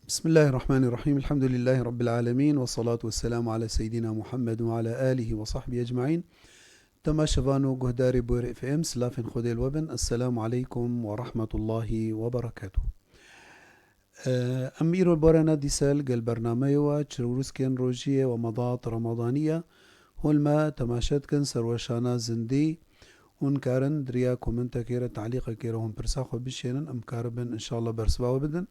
بسم الله الرحمن الرحيم. الحمد لله رب العالمين، والصلاة والسلام على سيدنا محمد وعلى آله وصحبه أجمعين. تما شفانو جهداري بور اف ام سلافن خدي الوبن. السلام عليكم ورحمة الله وبركاته. أمير البورانا ديسال قال برنامج وشروسكن روجية ومضات رمضانية هول ما تماشت كن سروشانا زندي ونكارن دريا كومنتا كيرا تعليق كيرا هم برساخو بشينن أم كاربن إن شاء الله برسباو بدن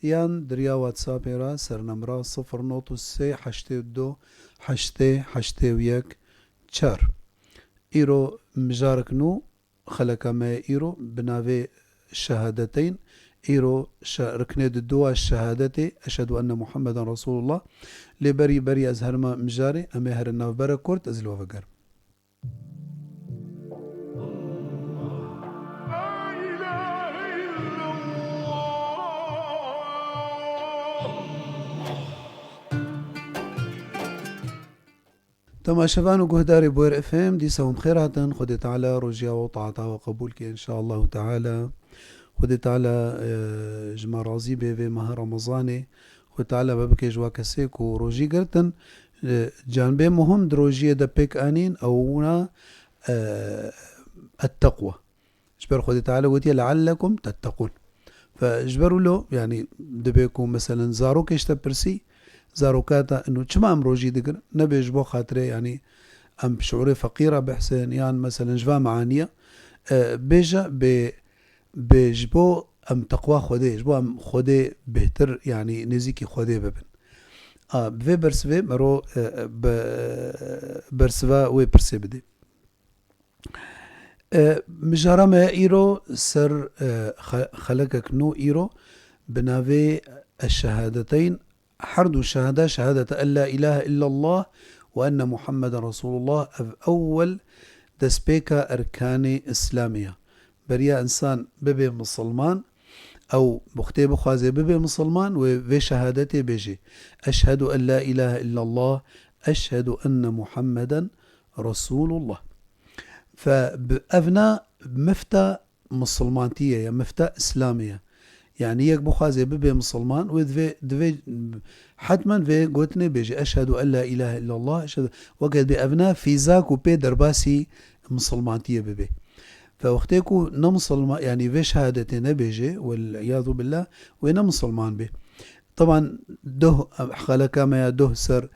یان دریا واتساپ را سرنمرا 093 82 8 1 ایرو مجارک نو خلقا ما ایرو بناوی شهادتين ايرو ركنه دو الشهادتي اشهد ان محمد رسول الله لبري بري ازهر ما مجاري امهر الناف بركورت ازلو فقر. تما شفانو جهداري بوير اف ام دي سهم خيراتن خدت على رجيا وطاعتا وقبولك ان شاء الله تعالى. خدت على جما رازي بيفي مها رمضاني خدت على بابك جوا كسيك وروجي قرتن جانبي مهم دروجية دا بيك انين اونا التقوى. جبر خدت على ودي لعلكم تتقون، فجبروا له يعني دبيكم مثلا زارو كيشتا برسي زاروكاتا انه كما ام روجي دقر نبي جبو خاطري يعني ام بشعوري فقيرة بحسن يعني مثلا جوا معانية بيجا بجبو ام تقوى خودي جبو ام خودي بهتر يعني نزيكي خودي ببن بفي برسفي مرو برسفا وي برسي بدي مجارة ما ايرو سر خلقك نو ايرو بنافي الشهادتين حرد الشهادة شهادة أن لا إله إلا الله وأن محمد رسول الله أول دسبيكا أركان إسلامية بريا إنسان ببي مسلمان أو بختي بخازي ببي مسلمان وفي شهادتي بيجي أشهد أن لا إله إلا الله أشهد أن محمدا رسول الله. فأبناء مفتى مسلمانتية يا مفتى إسلامية يعني يك بخازي ببي مسلمان ودفي حتما في قوتني بيجي أشهد أن لا إله إلا الله أشهد وقد بأبناء في ذاك وبي درباسي مسلمانتية ببي فوقتيكو نمسلمان يعني في شهادتي نبيجي والعياذ بالله ونمسلمان به. طبعا ده خلقا ما ده سر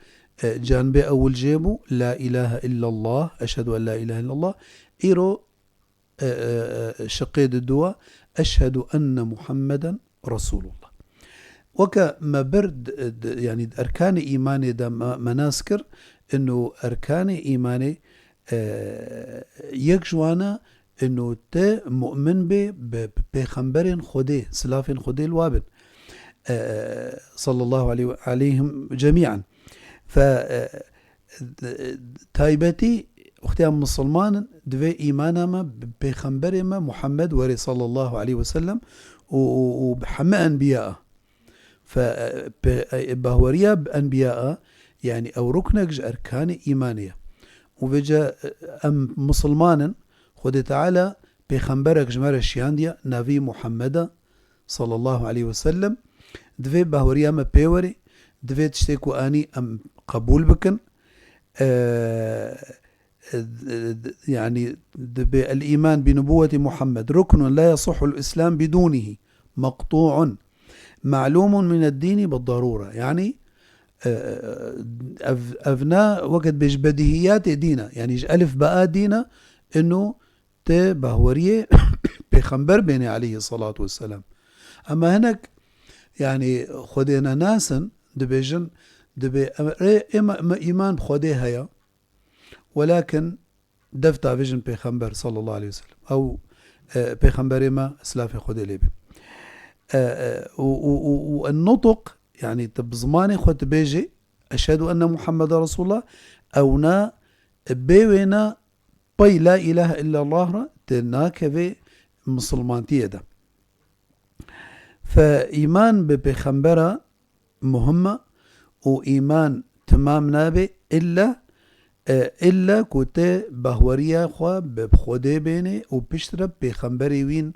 جانبي أول جيبو لا إله إلا الله أشهد أن لا إله إلا الله إيرو شقيد الدواء أشهد أن محمدا رسول الله. وكما برد يعني أركان إيماني دا مناسكر إنه أركان إيماني يكجوانا إنه تا مؤمن بخنبر خدي سلافين خدي الوابن صلى الله عليهم جميعا. ف تايبتي اختي مسلمان دوي إيمانا ما بخنبر ما محمد وري صلى الله عليه وسلم وبحما أنبياء فبهوريا بأنبياء يعني أو ركنك أركان إيمانية وفجا أم مسلمان خد تعالى بخنبرك جمال الشياندية نبي محمد صلى الله عليه وسلم دوي بهوريا ما بيوري دوي تشتكو أني أم قبول بكن يعني الإيمان بنبوة محمد ركن لا يصح الإسلام بدونه مقطوع معلوم من الدين بالضرورة. يعني أبناء وقت بديهيات دينا يعني ألف بقى دينا إنه تبهوريه بخنبر بيني عليه الصلاة والسلام. أما هناك يعني خدينا ناسا دبيجن دبي إيمان بخديها يا ولكن دفتا فيجن بيخنبر صلى الله عليه وسلم أو بيخنبر ما سلافي خدي ليبن والنطق يعني تبزماني خد بيجي أشهد أن محمد رسول الله أو نا بيوينا بي لا إله إلا الله تناك في مسلمانتية ده. فإيمان ببيخنبرة مهمة وإيمان تمام نابي إلا كوتي بهوريا خوا بخودي بيني وبشترب بيخنبري وين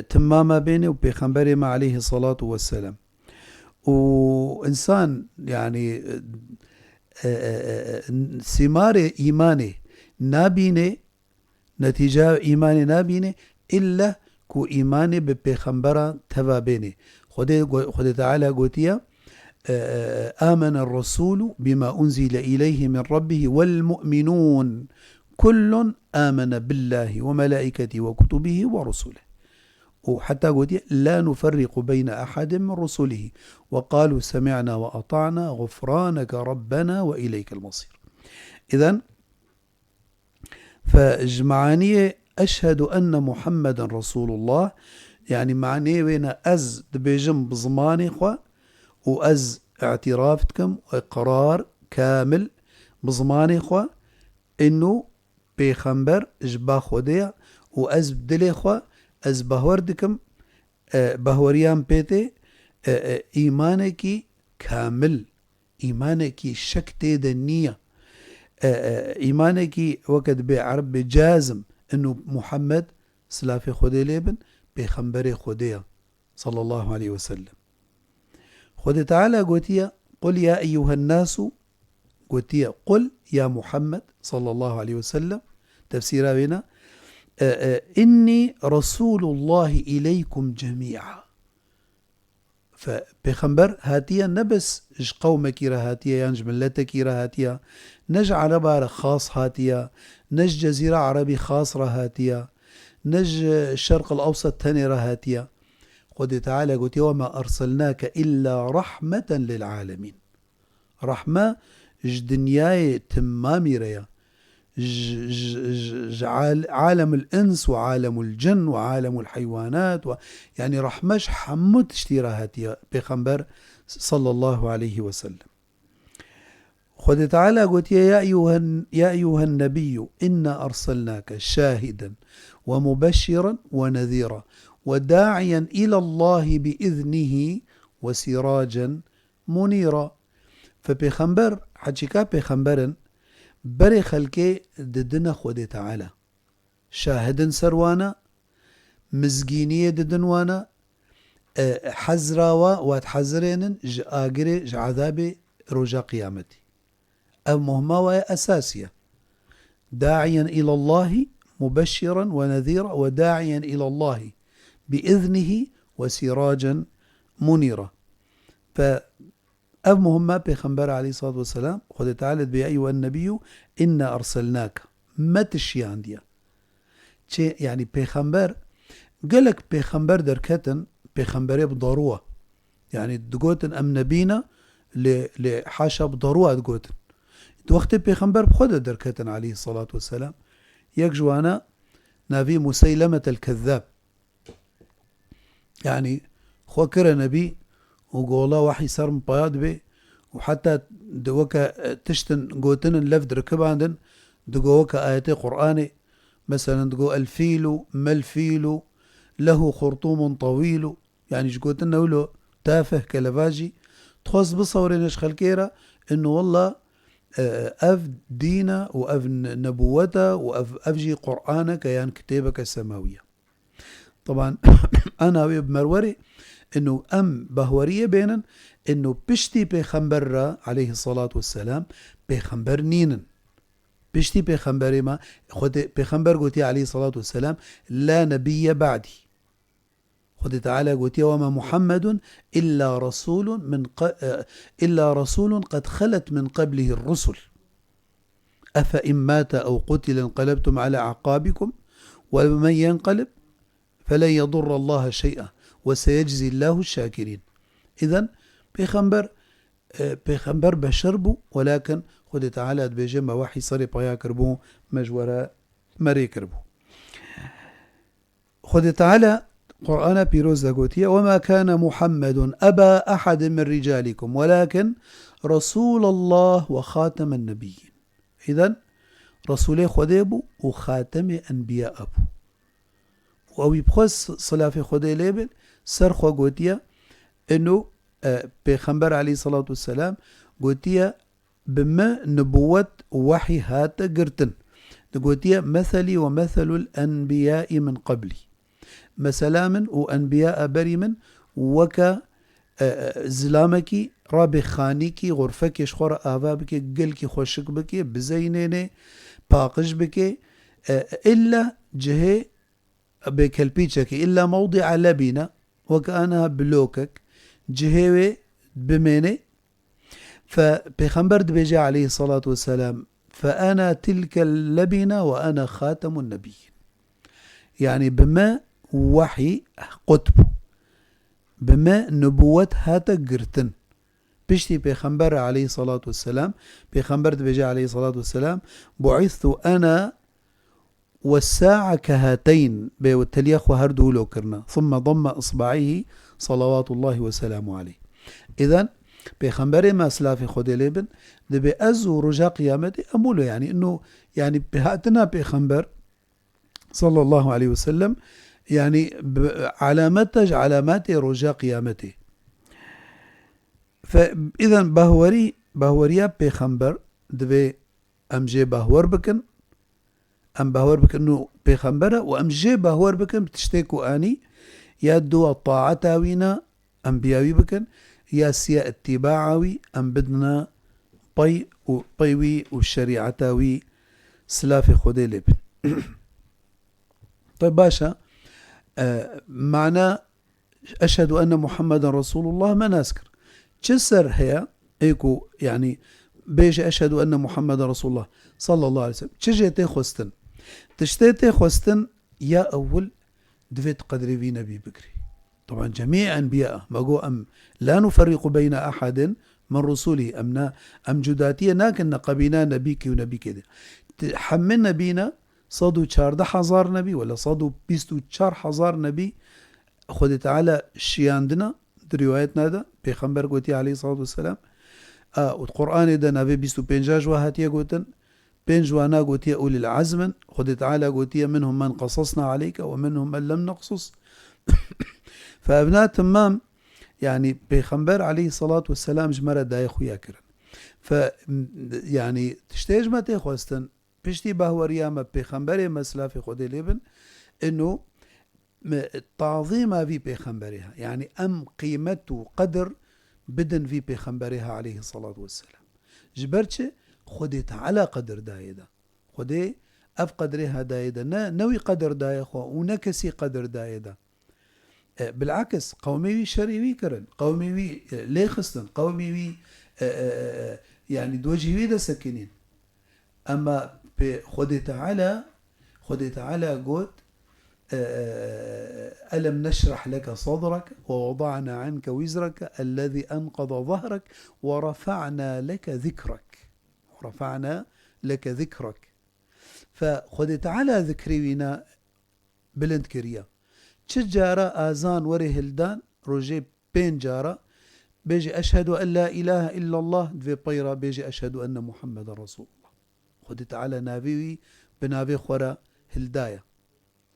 تماما بيني وبيخنبري ما عليه الصلاة والسلام. وإنسان يعني ثمار إيمانه نابينه نتيجة إيمان نابينه إلا كو إيمان ببيخمبرا تبابينه خد تعالى قوتيا آمن الرسول بما أنزل إليه من ربه والمؤمنون كل آمن بالله وملائكته وكتبه ورسله وحتى قلت لا نفرق بين أحد من رسله وقالوا سمعنا وأطعنا غفرانك ربنا وإليك المصير. إذن فجمعانية أشهد أن محمد رسول الله يعني معنيه وين أز دبيجم بزماني خوا وأز اعترافتكم وإقرار كامل بزماني خوا إنه بيخمبر جبا خوديا وأز بدلي خوا أز بهوردكم بهوريان بيتي إيمانكي كامل إيمانكي شك تيدنية إيمانكي وقت بعرب جازم إنه محمد سلافي خودي ليبن بيخمبري خوديا صلى الله عليه وسلم. خود تعالى قوتيا قل يا أيها الناس قوتيا قل يا محمد صلى الله عليه وسلم تفسيرها بنا إني رسول الله إليكم جميعا. فبيخمبر هاتيا نبس إج قومك هاتيا ينج ملتك هاتيا نج عرب خاص هاتيا نج جزيرة عربي خاص هاتيا نج الشرق الأوسط تاني هاتيا. قد تعالى قلت وما أرسلناك إلا رحمة للعالمين. رحمة دنياي تمامي ريا عالم الإنس وعالم الجن وعالم الحيوانات يعني رحمش حمد اشتراهاتي بخمبر صلى الله عليه وسلم. خد تعالى قلت يا أيها النبي إنا أرسلناك شاهدا ومبشرا ونذيرا وداعيا إلى الله بإذنه وسراجا منيرا. فبخمبر حجيكا بخمبرن بري خلقي ددنا خود تعالى شاهدا سروانا مزجينية ددنوانا حزراوا واتحزرين آقري عذابي رجا قيامتي أو مهمة أساسية داعيا إلى الله مبشرا ونذيرا وداعيا إلى الله بإذنه وسراجا منيرا. أب مهمة بيخنبر عليه الصلاة والسلام خد تعالى بيا أيها النبي إنا أرسلناك ما تشيان ديا يعني بيخنبر قالك بيخنبر دركتن بيخنبري بضروة يعني دقوتن أم نبينا لحاشا بضروة دقوتن وقت بيخنبر بخد دركتن عليه الصلاة والسلام يكجوانا نبي مسيلمة الكذاب يعني خوكر نبي وقولا وحي صار مبياض بي وحتى دوكا تشتن قوتن اللفد ركب عندن دوكا آياتي قرآني مثلا دقو الفيل ما الفيل له خرطوم طويل يعني جقوتن نولو تافه كلفاجي تخص بصورين اشخال كيرا انه والله اف دينا واف نبوته واف افجي قرآنك كيان كتابك السماوية. طبعا انا بمروري انه ام بهورية بينن انه بشتي بيخنبر عليه الصلاة والسلام بيخنبر نينن بشتي بيخنبر ما خد بيخنبر قوتي عليه الصلاة والسلام لا نبي بعدي. خد تعالى قوتي وما محمد إلا رسول قد خلت من قبله الرسل أفإن مات أو قتل انقلبتم على أعقابكم ومن ينقلب فلن يضر الله شيئا وسيجزي الله الشاكرين. إذن بيخنبر بشربو ولكن خد تعالى بجمع وحي صري بيا كربو مجورا مري كربو. خد تعالى قرآن بيروز دقوتيا وما كان محمد أبا أحد من رجالكم ولكن رسول الله وخاتم النبيين. إذن رسولي خديبو وخاتم أنبياء أبو وأو يبخص صلافي خدي ليبل سرخوا قوتيا إنه بيخنبر عليه الصلاة والسلام قوتيا بما نبوة وحي هات قرتن قوتيا مثلي ومثل الأنبياء من قبلي مثلا من وأنبياء بري من وك زلامكي رابي خانيكي غرفكي شخور آبابكي قلكي خوشك بكي بزينيني باقش بكي إلا جهة بكالبيتشكي إلا موضع لبنة وكأنها بلوكك جهة بميني فبيخنبرد بيجي عليه الصلاة والسلام فأنا تلك اللبنة وأنا خاتم النبي يعني بما وحي قطب بما نبوة هاتا قرتن بشتي بيخنبر عليه الصلاة والسلام بيخنبرد بيجي عليه الصلاة والسلام بعثت أنا والساعة كهاتين بيوتليخ وهرده لو كرنا ثم ضم إصبعيه صلوات الله وسلامه عليه إذن بيخنبري ما سلافي خودي ليبن دبي أزو رجا قيامتي أموله يعني إنه يعني بهاتنا بيخنبر صلى الله عليه وسلم يعني علامات رجا قيامتي فإذا بهوريا بيخنبر دبي أمجي بهور بكن أم بهور بكن إنه بيخنبره وأمجي بهور بكن بتشتكو أني يدو الطاعتاوينا أنبياوي بكن يا سيا اتباعوي أم بدنا طيوي والشريعتاوي سلافي خودي لبن طيب باشا معنى أشهد أن محمد رسول الله ما نذكر تشسر هي ايكو يعني بيجي أشهد أن محمد رسول الله صلى الله عليه وسلم تشجيتي خوستن تشتيتي خوستن يا أول دفت قدري في نبي بكري طبعا جميع أنبياء ما أم لا نفرق بين أحد من رسوله أم جداتية ناكن قبينا نبيك ونبيك ده حمل نبينا صدو 14,000 نبي ولا صدو 24,000 نبي خد تعالى شياندنا روايتنا ده بيخنبر قوتي عليه الصلاة والسلام والقرآن ده نبي 25 وهاتيه قوتن بين وانا قوتي أولي العزم خد تعالى قوتي منهم من قصصنا عليك ومنهم من لم نقصص فأبناء تمام يعني بيخنبر عليه الصلاة والسلام جمرة دا يخويا كرن يعني تشتيج ما تيخوستن بشتي باهوريا ما بيخنبري مسلا في خودي ليبن انه تعظيمها في بيخنبرها يعني ام قيمته قدر بدن في بيخنبرها عليه الصلاة والسلام جبرتش خدت على قدر دايدا خدي اف قدرها دايدا نوي قدر دايدا ونكسي قدر دايدا بالعكس قومي شريوي كرن قومي ليخستن قومي يعني دوجهي دا سكنين اما خدت على قوت ألم نشرح لك صدرك ووضعنا عنك وزرك الذي أنقض ظهرك ورفعنا لك ذكرك فخدت على ذكرينا بلند كريا تجارة آزان وري هلدان روجي بين جارة بيجي أشهد أن لا إله إلا الله في طيرة بيجي أشهد أن محمد رسول الله خدت على نابيوي بنابي خورا هلداية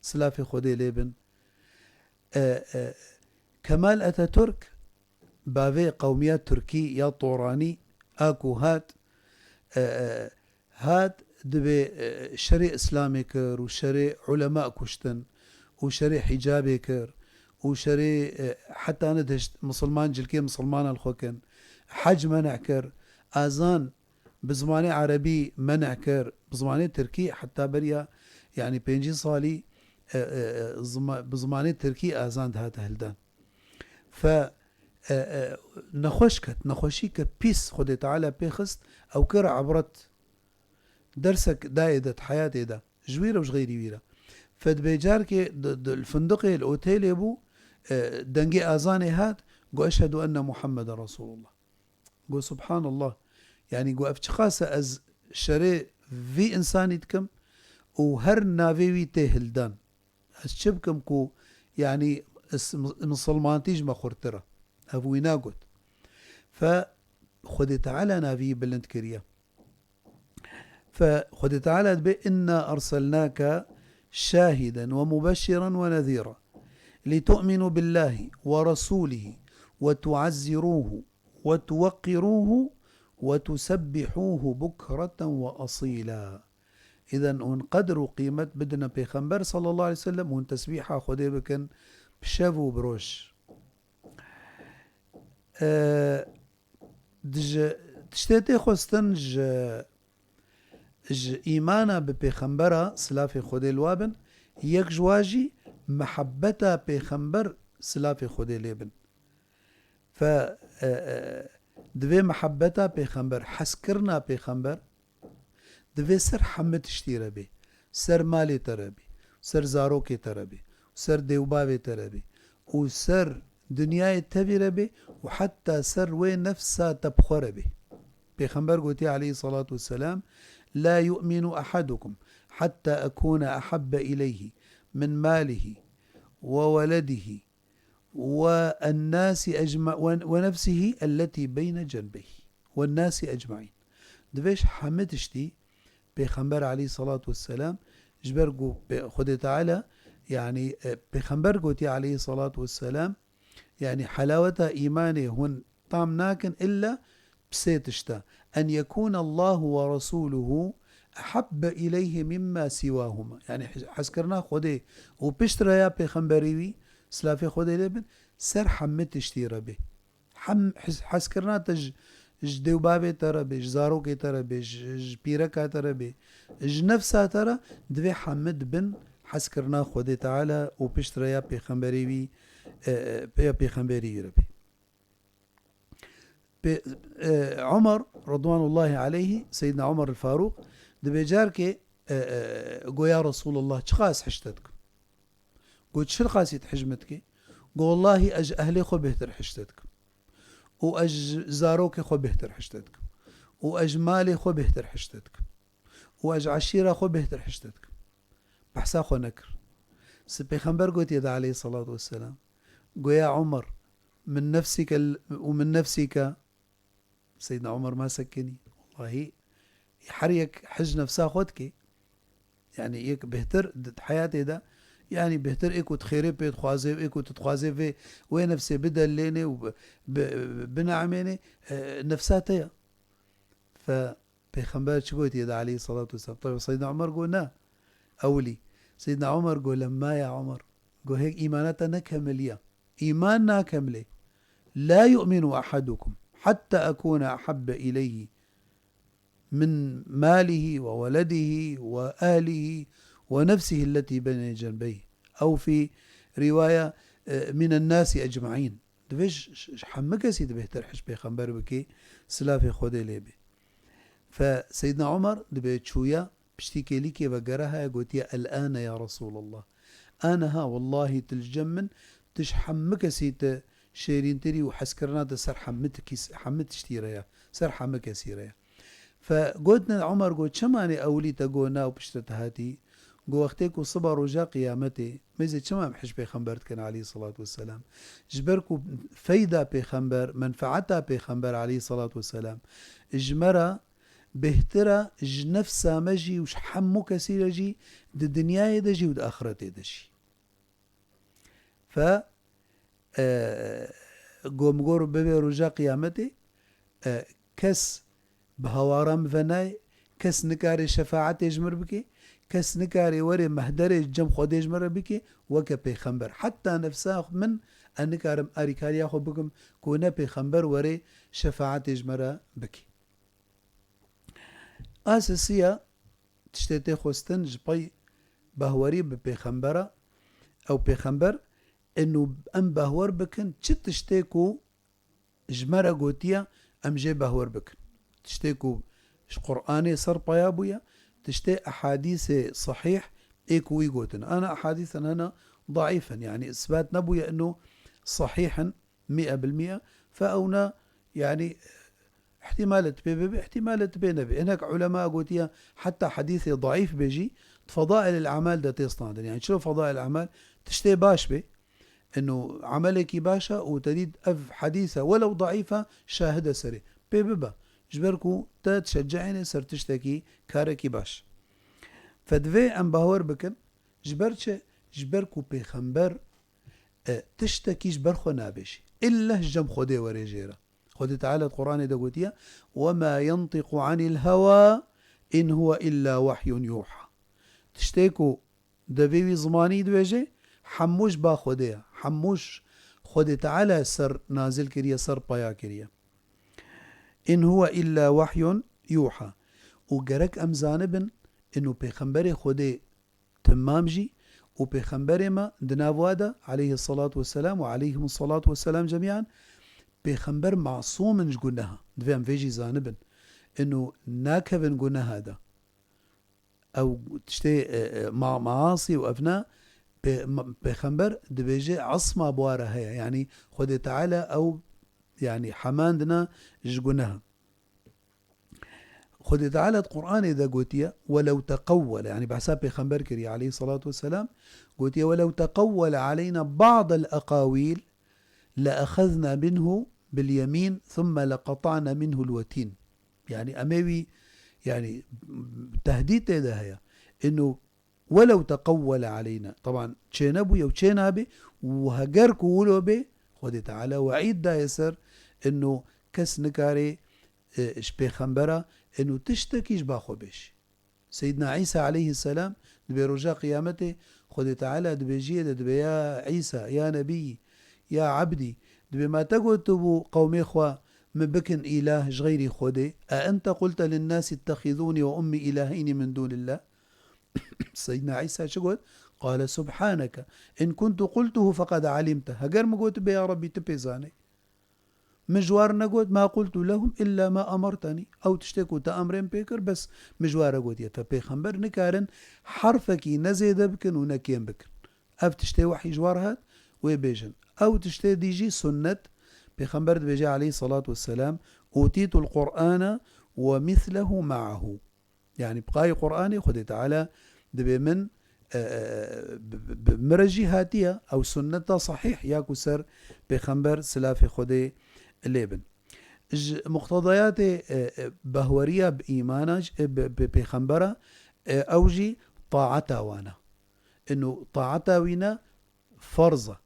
سلافي خودي ليبن كمال أتاتورك بافي قوميات تركي يا طوراني اكو هات دبي شري اسلامي كر وشري علماء كشتن وشري حجابي كر وشري حتى انا دشت مسلمان جلكي مسلمان الخوكن حج منع كر اذان بزماني عربي منع كر بزماني تركي حتى بريا يعني بينجي صالي بزماني تركي اذان هات هلدان ف نخوشيك بيس خدي تعالى بيخست او كر عبرت درسك دايدة حياتي دا جويرة وش غيري ويرة فد بيجاركي الفندقي الاوتيل يبو دنجي اذاني هات قو اشهد ان محمد رسول الله قو سبحان الله يعني قو افتخاسة از شري في انساني تكم وهر نافيوي تهلدان اشبكم كو يعني مسلمان تيج ما خورتره أبوينا قد فخدت على نبي بلند كريا فخدت على بإنا أرسلناك شاهدا ومبشرا ونذيرا لتؤمنوا بالله ورسوله وتعزروه وتوقروه وتسبحوه بكرة وأصيلا إذا انقدروا قيمة بدنا بيخنبر صلى الله عليه وسلم وان تسبيحها خدي بكن بشافو بروش دج تشتێتێ خۆستن ئیمانە بە پێخەمبەرە سلافی خودێ لوابن یەک ژواژی محەبەتە پێخەمبەر سلافی خودێ لێبن دوێ محەبەتە پێخەمبەر حەسکردنا پێخەمبەر دوێ سەر حەمە تشتیرە بێ سەر مالێ تەرە بێ سەر زارۆکێ تەرە بێ سەر دێوباوێ تەرە بێ و سەر دنیای تەبیرە بێ و حتا سەر وێ نەفسا تەبخۆرە بێ پێخەمبەر گوتی عليه الصلاة والسلام لا يؤمن أحدكم حتى أكون أحب إليه من ماله وولده والناس ونفسه التي بين جنبيه والناس أجمعين دفش حمدشتي بيخنبر عليه الصلاة والسلام جبرقو خد تعالى يعني بيخنبر قوتي عليه الصلاة والسلام يعني حلاوة إيمانه هون طعم ناكن إلا بسيتشتا أن يكون الله ورسوله أحب إليه مما سواهما يعني حسكرنا خده وبشترا يا بيخنبريوي سلافي خودي لبن سر حمت تشتيرا به حسكرنا تج ديو بابي ترى به زاروكي ترى به بيركا ترى به نفسها ترى دوي حمد بن حسكرنا خودي تعالى وبشترا يا بيخنبري ربي عمر رضوان الله عليه سيدنا عمر الفاروق دبي جاركي قو يا رسول الله شخاص حشتتك قلت شو قاسيت حجمتك؟ قول والله أج أهلي خو بهتر حشتتك وأج زاروكي خو بهتر حشتتك وأج مالي خو بهتر حشتتك وأج عشيرة خو بهتر حشتتك بحسا خو نكر سبي خنبر قلت يدا عليه الصلاة والسلام قو يا عمر من نفسك ومن نفسك سيدنا عمر ما سكني والله يحريك حج نفسها خودك يعني يك بهتر حياتي ده يعني بهتر ايكو تخيري بيت خوازي ايكو تتخوازي في وين نفسي بدل ليني وبنعميني نفساتيا فبيخنبال شكوت يدا عليه الصلاة والسلام طيب سيدنا عمر قول نا أولي سيدنا عمر قول لما يا عمر قول هيك إيماناتنا كاملية إيماننا كاملة لا يؤمن أحدكم حتى أكون أحب إليه من ماله وولده وأهله ونفسه التي بين جنبيه أو في رواية من الناس أجمعين دفش حمك سيد بهتر حش بيخنبر بكي سلافي خودي ليبي فسيدنا عمر دبي شوية بشتكي لكي بقرها قلت يا الآن يا رسول الله أنا ها والله تلجمن تش حمك سيد شيرين تري وحسكرنا سر حمت اشتيريا سر حمك سيريا فقلتنا عمر قلت شماني أولي تقونا وبشتتهاتي قو وقتك وصبر وجاء قيامتي ميزي شمام حش بيخنبرت كان عليه الصلاة والسلام جبركو فايدة بيخنبر منفعتها بيخنبر عليه الصلاة والسلام اجمرا بهترا نفسا مجي وش حمو كثير جي دي الدنيا يدجي ود آخرتي يدجي ف قوم قور ببي رجاء قيامتي كس بهوارم فناي كس نكاري شفاعتي يجمر بكي كس نكاري وري مهدري جم خودي يجمر بكي وكا بيخنبر حتى نفسها من أنكارم أريكاري أخو بكم كونا بيخنبر وري شفاعتي يجمر بكي أساسية تشتتي خوستن جبي بهوري ببيخنبرة أو بيخنبر إنه أم بهور بكن تشتيكو جمرة قوتية أم جي بهور بكن تشتيكو قرآني صر بيابويا تشتي أحاديث صحيح إيكو يقوتن أنا أحاديثا أنا ضعيفا يعني إثبات نبويا أنه صحيحا 100% فأونا يعني احتمالة بي احتمالة بي نبي هناك علماء قوتيا حتى حديثي ضعيف بيجي فضائل الأعمال دا تيصنع يعني شو فضائل الأعمال تشتي باش بي انه عملك باشا وتريد حديثة ولو ضعيفة شاهدة سري بيبا جبركو تشجعيني سر تشتكي كاركي باش فدفي ام باور بكن جبركو بيخنبر تشتكي جبرخو نابشي إلا جم خودي وريجيرا خودي تعالى القرآن دقوتيا وما ينطق عن الهوى إن هو إلا وحي يوحى تشتكو دبيوي زماني دوجي حموش با خوديا حموش خود تعالى سر نازل كريا سر بايا كريا إن هو إلا وحي يوحى وقرك أم زانبن إنه بيخنبري خودي تمامجي وبيخنبري ما دنافوادا عليه الصلاة والسلام وعليهم الصلاة والسلام جميعا بيخنبر معصوم من قلناها دفهم فيجي زانبن إنه ناكفن قلنا هذا أو تشتي مع معاصي وأفناء بيخنبر دبيجي عصمة بوارها هي يعني خودي تعالى أو يعني حماندنا جقناها خذ تعالى القرآن إذا قلت ولو تقول يعني بحساب بيخنبر كري عليه الصلاة والسلام قلت ولو تقول علينا بعض الأقاويل لأخذنا منه باليمين ثم لقطعنا منه الوتين يعني أميوي يعني تهديد هذا هي إنه ولو تقول علينا طبعا تشينبو يو تشينابي وهجر كولو بي خذ تعالى وعيد دا يسر إنه كس نكاري اش بيخنبرة انه تشتكيش باخو بيش سيدنا عيسى عليه السلام دبي رجاء قيامته خذ تعالى دبي جيد دبي يا عيسى يا نبي يا عبدي دبي ما تقول تبو قومي اخوة مبكن اله غيري خودي أأنت قلت للناس اتخذوني وأمي إلهين من دون الله سيدنا عيسى شقول قال سبحانك إن كنت قلته فقد علمته هقر ما قلت يا ربي تبيزاني مجوار نقول ما قلت لهم إلا ما أمرتني أو تشتكوا تأمرين بيكر بس مجوار قلت يا فبيخنبر نكارن حرفك نزيد بكن ونكين بكن أو تشتي وحي جوارهات ويبيجن أو تشتي ديجي سنة بيخنبر بيجي عليه الصلاة والسلام أوتيت القرآن ومثله معه يعني بقاي قرآني خذ تعالى دبي من مرجي هاتية أو سنة صحيح ياكو سر بيخنبر سلافي خذي الليبن مقتضيات بهورية بإيمانج بخنبرة أوجي طاعتا وانا إنه طاعتا وينا فرضة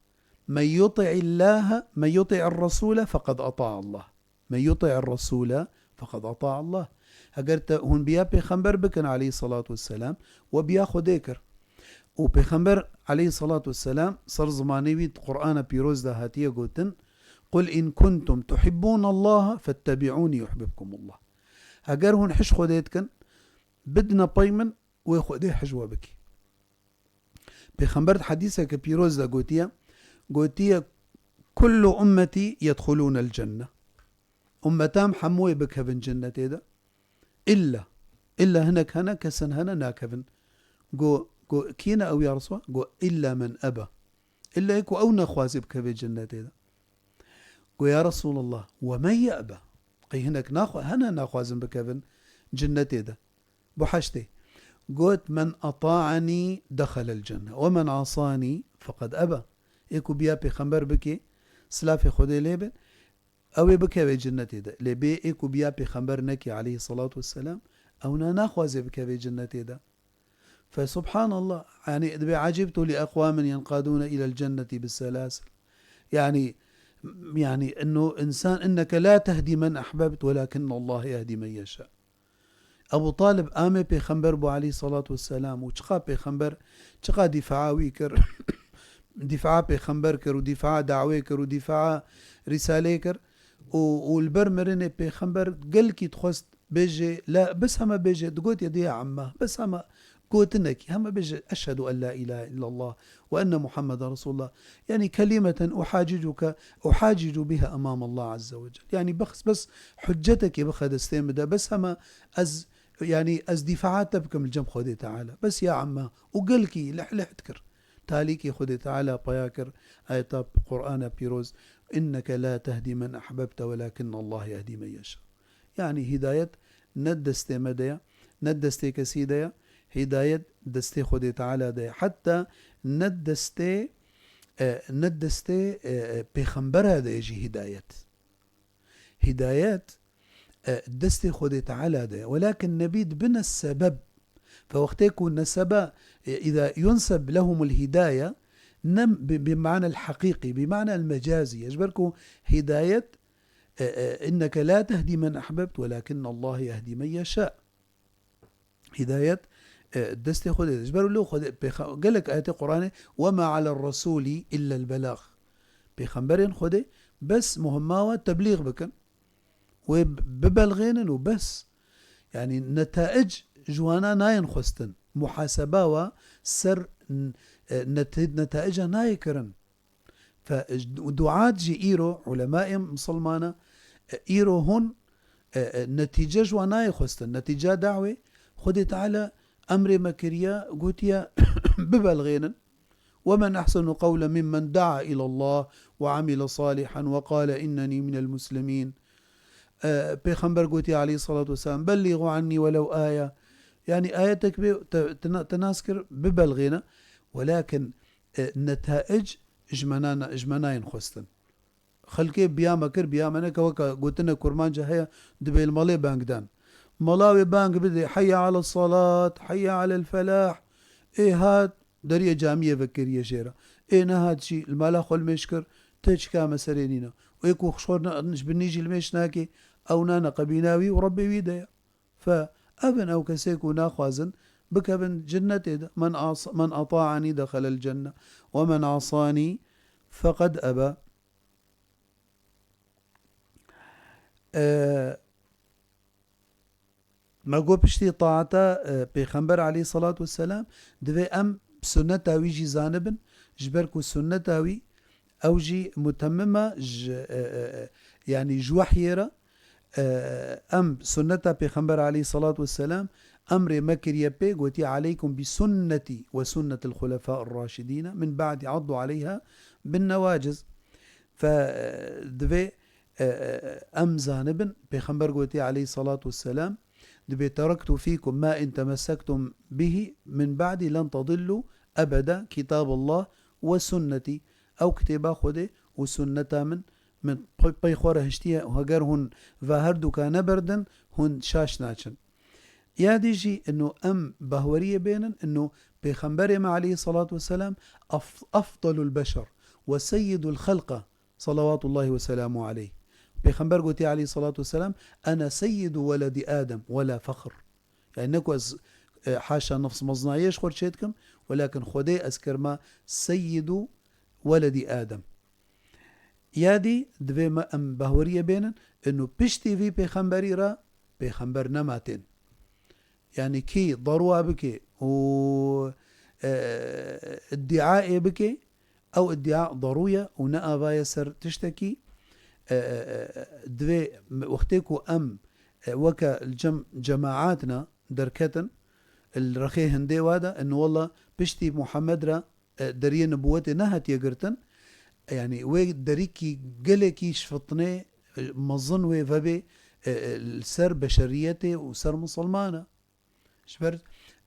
من يطع الله من يطع الرسول فقد أطاع الله من يطع الرسول فقد أطاع الله هقرت هون بيا بخنبر بكن عليه الصلاة والسلام وبيا خديكر وبخنبر عليه الصلاة والسلام صار زمانيوي قرآن بيروز ده هاتيه قوتن قل إن كنتم تحبون الله فاتبعوني يحببكم الله هقر هون حش خديتكن بدنا بايمن ويخدي حجوة بكي بخنبرت حديثك بيروز ده قوتيه كل أمتي يدخلون الجنة أمتام حموي بكهفن جنة إذا إلا هناك كسن هنا ناكفن قو كينا أو يا رسول قو إلا من أبى إلا يكو أو نخوازي بكهفن جنة إذا قو يا رسول الله ومن يأبى قي هناك هنا ناخوازن بكهفن جنة إذا بحشتي قوت من أطاعني دخل الجنة ومن عصاني فقد أبى يكو بيا بخنبر بكي سلافي خدي ليبن أو بكى جنة ده لبي إيكو بيا بخنبر نكي عليه الصلاة والسلام أو ناخوازي بكى جنة ده فسبحان الله يعني عجبت لأقوام ينقادون إلى الجنة بالسلاسل يعني إنه إنسان إنك لا تهدي من أحببت ولكن الله يهدي من يشاء أبو طالب آمي بخنبر بو عليه الصلاة والسلام وشقا بخنبر شقا دفاعوي كر دفاع بخنبر كر ودفاع دعوي كر ودفاع رسالة كر والبرمرنة بخنبر قل كي تخست بيجي لا بس هما بيجي تقول يدي يا عمه بس هما قوتنك هما بيجي أشهد أن لا إله إلا الله وأن محمد رسول الله يعني كلمة أحاجج بها أمام الله عز وجل يعني بس حجتك بخد استيمدا بس هما أز دفاعات بكم الجم خذي تعالى بس يا عمه وقل كي لحتكر تاليكي خذي تعالى باياكر آيات قرآن بيروز إنك لا تهدي من أحببت ولكن الله يهدي من يشاء يعني هداية ندستي مديا ندستي كسيديا هداية دستي خدي تعالى ديا حتى ندستي بخنبرها ديا يجي هدايات دستي خدي تعالى ديا ولكن نبيد بنا السبب فوقت يكون السبب إذا ينسب لهم الهداية نم بمعنى الحقيقي بمعنى المجازي يجبركم هداية إنك لا تهدي من أحببت ولكن الله يهدي من يشاء هداية دستي خذ يجبروا له قال لك آية القرآن وما على الرسول إلا البلاغ بيخنبرين خده بس مهمة تبليغ بكن وببلغين وبس يعني نتائج جوانا ناين خستن محاسبة وسر نتائجها نايكرن فدعاة جي إيرو علماء مسلمانة إيرو هون نتيجة جوانا خستن نتيجة دعوة خدت على أمر مكريا قوتيا ببلغين ومن أحسن قولا ممن دعا إلى الله وعمل صالحا وقال إنني من المسلمين بيخنبر قوتي عليه الصلاة والسلام بلغوا عني ولو آية يعني آياتك تناسكر ببلغنا ولكن نتائج اجمناين خستن خلقي بياما كر بياما نكا وكا قوتنا كرمان جهيا دبي المالي بانك دان ملاوي بانك بدي حي على الصلاة حي على الفلاح ايه هاد دريا جامية فكرية شيرا ايه نهاد شي المالاخ والمشكر تجكا مسرينينا ويكو خشور نجبنيجي المشناكي او نانا قبيناوي وربي ويدايا فابن او كسيكو ناخوازن بكبن جنة من أطاعني دخل الجنة ومن عصاني فقد أبى ما قو بشتي طاعتا بيخنبر عليه الصلاة والسلام دفي أم سنتاوي جي زانبن جبركو سنتاوي أو جي متممة يعني جوحيرة أم سنتا بيخنبر عليه الصلاة والسلام أمر مكر يبي قوتي عليكم بسنتي وسنة الخلفاء الراشدين من بعد عضوا عليها بالنواجز فدفي أم زانبن بيخنبر قوتي عليه الصلاة والسلام دبي تركت فيكم ما إن تمسكتم به من بعد لن تضلوا أبدا كتاب الله وسنتي أو كتابا خده وسنتا من بيخوره هشتيا وهجر هن فهردو كان بردن هن شاش ناچن يادي جي انه ام بهورية بينن انه بيخنبري عليه الصلاة والسلام افضل البشر وسيد الخلق صلوات الله وسلامه عليه بيخنبر قوتي عليه الصلاة والسلام انا سيد ولد ادم ولا فخر يعني نكو حاشا نفس مصنعيش خور شيتكم ولكن خدي اذكر ما سيد ولد ادم يادي دوی ما ام بهورية بينن انه بشتي في بيخنبري را بيخنبر نماتين يعني كي ضروة بكي و ادعاء بكي او ادعاء ضروية ونأى بايسر تشتكي دوی وقتكو ام وكا جماعاتنا دركتن الرخي هندي وادا انه والله بشتي محمد را دريه نبوتي نهت يقرتن يعني وي دريكي قلكي شفطني مظن وي فبي السر بشريته وسر مسلمانة شبرت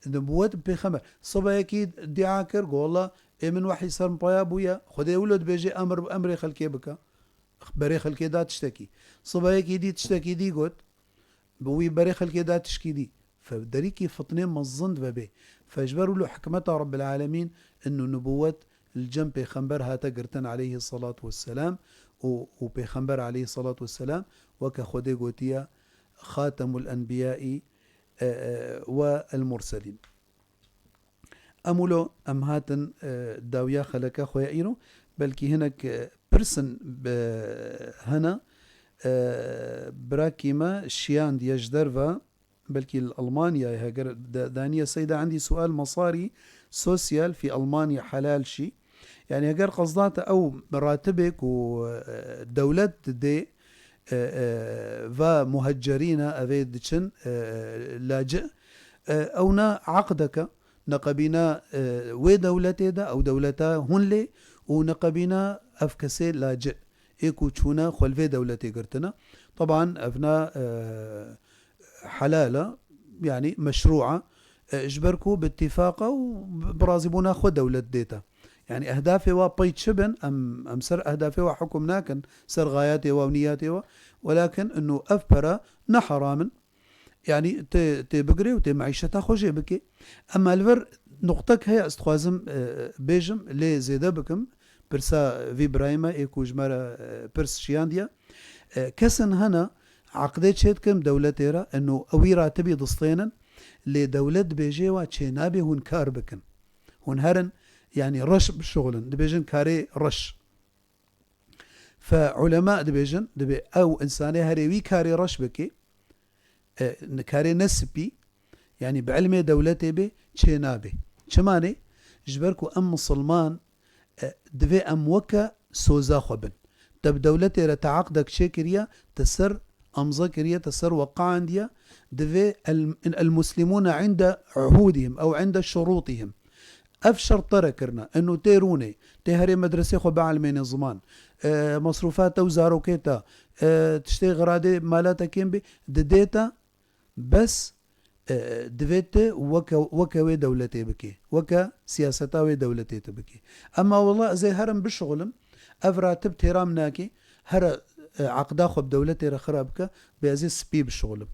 نبوت بخمر صبا اكيد ادعاء كرقو والله من وحي سر مبايا بويا خدي ولد بيجي امر خلكي بكا بري خلكي دا تشتكي صبا اكيد دي تشتكي دي قد بوي بري خلكي دا تشكي دي فدريكي فطنين مظن فبي فاجبروا له حكمة رب العالمين انه نبوت الجنب بيخنبر هاتا قرتن عليه الصلاة والسلام وبيخنبر عليه الصلاة والسلام وكخدي قوتيا خاتم الأنبياء والمرسلين أمولو أم هاتن داويا خلقا خويا إيرو بلكي هناك برسن هنا براكيما شيان دي يجدرفا بلكي الألمانيا دانية سيدة عندي سؤال مصاري سوسيال في ألمانيا حلال شي يعني اگر قصدات او مراتبك ودولة دي و مهجرين افيد دچن لاجئ اونا عقدك نقبينا وي دولتي دا او دولتا هون لي ونقبينا افكسي لاجئ ايكو تشونا خلفي دولتي قرتنا طبعا افنا حلالة يعني مشروعة اجبركو باتفاقه وبرازبونا خو دولة ديتا يعني أهدافي وبيت شبن أم سر أهدافي وحكمنا كان سر غاياتي ونياتي ولكن إنه أفبرا نحرامن يعني تبقري وتمعيشتها خوشي بكي أما الفر نقطك هي استخوازم بيجم لي زيدا بكم برسا في برايما إيكو جمارة برس شيانديا كسن هنا عقدت شيدكم دولتيرا إنه أويرا تبي ضسطينا لدولة بيجيوا تشينابي هون كار بكن هون هرن يعني رش بالشغل دبيجن كاري رش فعلماء دبيجن دبي او انساني هريوي كاري رش بكي كاري نسبي يعني بعلمي دولتي بي تشينابي شماني جبركو ام مسلمان دبي ام وكا سوزا خبن تب دولتي رتعقدك شكريا تسر أمزكرية تسر وقاعندية دفي المسلمون عند عهودهم أو عند شروطهم أفشر تركرنا أنه تيروني تهري مدرسة خو بعلمين زمان مصروفات وزارو كيتا تشتي غرادي مالاتا كيمبي ديتا بس دفيت وكا دولتي بكي وكا سياستا دولتي تبكي أما والله زي هرم بشغلم أفراتب تيرام ناكي هر عقدا خو بدولتي رخرابك بأزي سبي بشغلم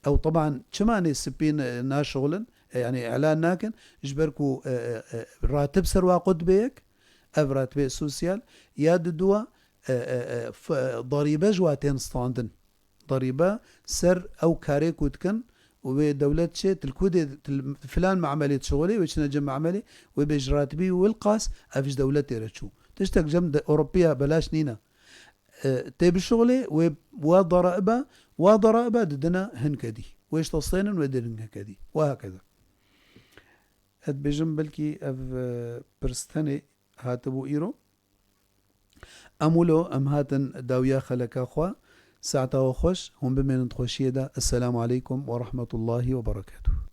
أو طبعا كماني سبين ناشغلن يعني إعلان ناكن جبركو راتب سروا قد بيك أفرات بي سوسيال ياد دوا ضريبة جواتين ستاندن ضريبة سر أو كاريك ودكن ودولة شيء تلكود فلان معملية شغلي ويش نجم معملي وبيجرات بي والقاس أفش دولتي رتشو تشتك جمد أوروبيا بلاش نينا تيب الشغلي وضرائبة ددنا هنكدي ويش تصينا ودن هنكدي وهكذا هاد بيجم بلكي اف برستاني هاتبو ايرو امولو ام هاتن داويا خلقا خوا ساعتا وخوش هم بمين تخوشيدا السلام عليكم ورحمة الله وبركاته.